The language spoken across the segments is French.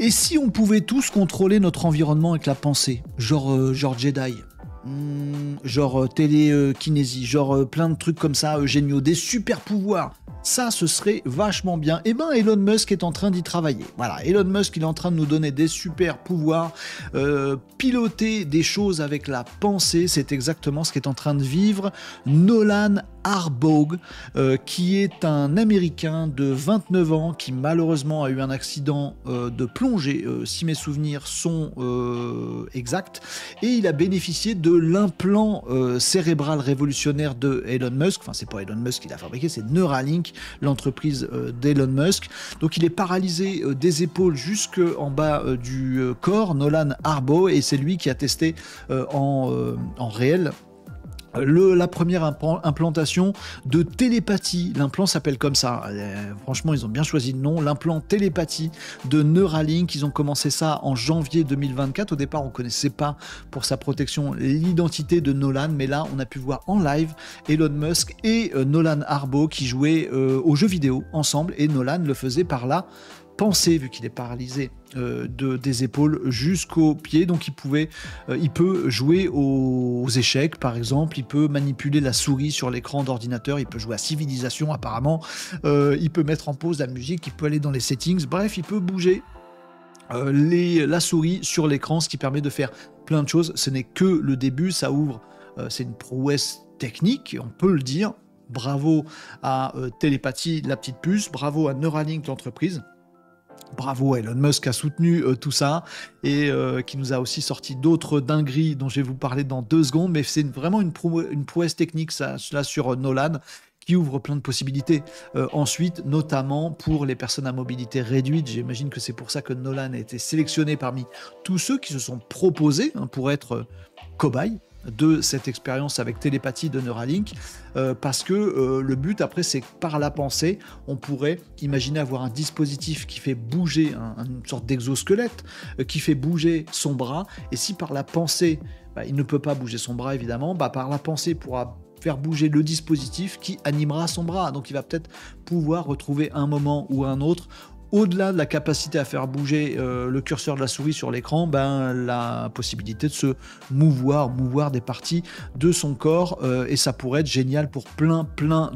Et si on pouvait tous contrôler notre environnement avec la pensée, genre Jedi, genre télékinésie, genre plein de trucs comme ça géniaux, des super pouvoirs. Ça, ce serait vachement bien. Et ben, Elon Musk est en train d'y travailler. Voilà, Elon Musk, il est en train de nous donner des super pouvoirs, piloter des choses avec la pensée. C'est exactement ce qu'est en train de vivre Nolan Arbogue, qui est un Américain de 29 ans qui malheureusement a eu un accident de plongée, si mes souvenirs sont exacts, et il a bénéficié de l'implant cérébral révolutionnaire de Elon Musk. Enfin, c'est pas Elon Musk qui l'a fabriqué, c'est Neuralink, l'entreprise d'Elon Musk. Donc il est paralysé des épaules jusqu'en bas du corps, Nolan Arbogue, et c'est lui qui a testé en réel la première implantation de télépathie. L'implant s'appelle comme ça. Franchement, ils ont bien choisi le nom. L'implant télépathie de Neuralink. Ils ont commencé ça en janvier 2024. Au départ, on ne connaissait pas pour sa protection l'identité de Nolan, mais là, on a pu voir en live Elon Musk et Nolan Arbogue qui jouaient aux jeux vidéo ensemble, et Nolan le faisait par là pensée, vu qu'il est paralysé des épaules jusqu'aux pieds. Donc il peut jouer aux échecs, par exemple. Il peut manipuler la souris sur l'écran d'ordinateur. Il peut jouer à Civilisation, apparemment. Il peut mettre en pause la musique. Il peut aller dans les settings. Bref, il peut bouger la souris sur l'écran, ce qui permet de faire plein de choses. Ce n'est que le début. Ça ouvre. C'est une prouesse technique, on peut le dire. Bravo à Télépathie, la petite puce. Bravo à Neuralink, l'entreprise. Bravo à Elon Musk qui a soutenu tout ça, et qui nous a aussi sorti d'autres dingueries dont je vais vous parler dans 2 secondes, mais c'est vraiment une prouesse technique ça, là sur Nolan, qui ouvre plein de possibilités. Ensuite, notamment pour les personnes à mobilité réduite, j'imagine que c'est pour ça que Nolan a été sélectionné parmi tous ceux qui se sont proposés pour être cobayes de cette expérience avec télépathie de Neuralink, parce que le but après, c'est que par la pensée, on pourrait imaginer avoir un dispositif qui fait bouger une sorte d'exosquelette, qui fait bouger son bras, et si par la pensée, il ne peut pas bouger son bras évidemment, par la pensée, il pourra faire bouger le dispositif qui animera son bras. Donc il va peut-être pouvoir retrouver un moment ou un autre, au-delà de la capacité à faire bouger le curseur de la souris sur l'écran, la possibilité de se mouvoir des parties de son corps, et ça pourrait être génial pour plein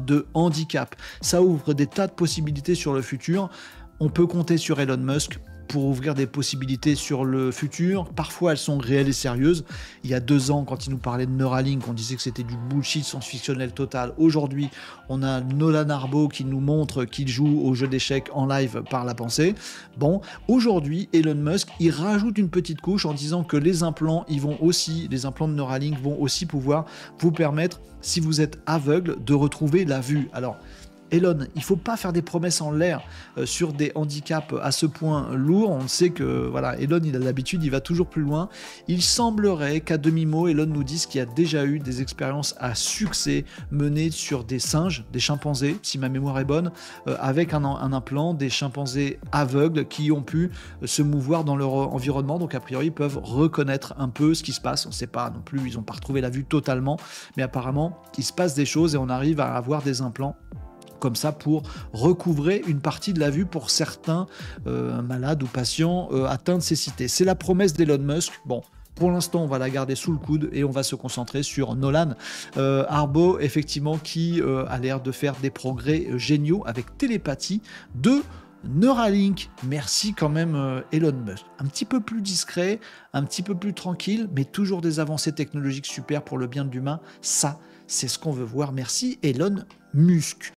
de handicaps. Ça ouvre des tas de possibilités sur le futur. On peut compter sur Elon Musk pour ouvrir des possibilités sur le futur. Parfois, elles sont réelles et sérieuses. Il y a 2 ans, quand il nous parlait de Neuralink, on disait que c'était du bullshit science-fictionnel total. Aujourd'hui, on a Nolan Arbogue qui nous montre qu'il joue au jeu d'échecs en live par la pensée. Bon, aujourd'hui, Elon Musk, il rajoute une petite couche en disant que les implants de Neuralink vont aussi pouvoir vous permettre, si vous êtes aveugle, de retrouver la vue. Alors, Elon, il ne faut pas faire des promesses en l'air sur des handicaps à ce point lourds. On sait que voilà, Elon, il a l'habitude, il va toujours plus loin. Il semblerait qu'à demi-mot, Elon nous dise qu'il y a déjà eu des expériences à succès menées sur des singes, des chimpanzés, si ma mémoire est bonne, avec un implant, des chimpanzés aveugles qui ont pu se mouvoir dans leur environnement. Donc a priori, ils peuvent reconnaître un peu ce qui se passe. On ne sait pas non plus, ils n'ont pas retrouvé la vue totalement, mais apparemment, il se passe des choses et on arrive à avoir des implants comme ça pour recouvrer une partie de la vue pour certains malades ou patients atteints de cécité. C'est la promesse d'Elon Musk. Bon, pour l'instant, on va la garder sous le coude et on va se concentrer sur Nolan Arbogue, effectivement, qui a l'air de faire des progrès géniaux avec télépathie de Neuralink. Merci quand même Elon Musk. Un petit peu plus discret, un petit peu plus tranquille, mais toujours des avancées technologiques super pour le bien de l'humain. Ça, c'est ce qu'on veut voir. Merci Elon Musk.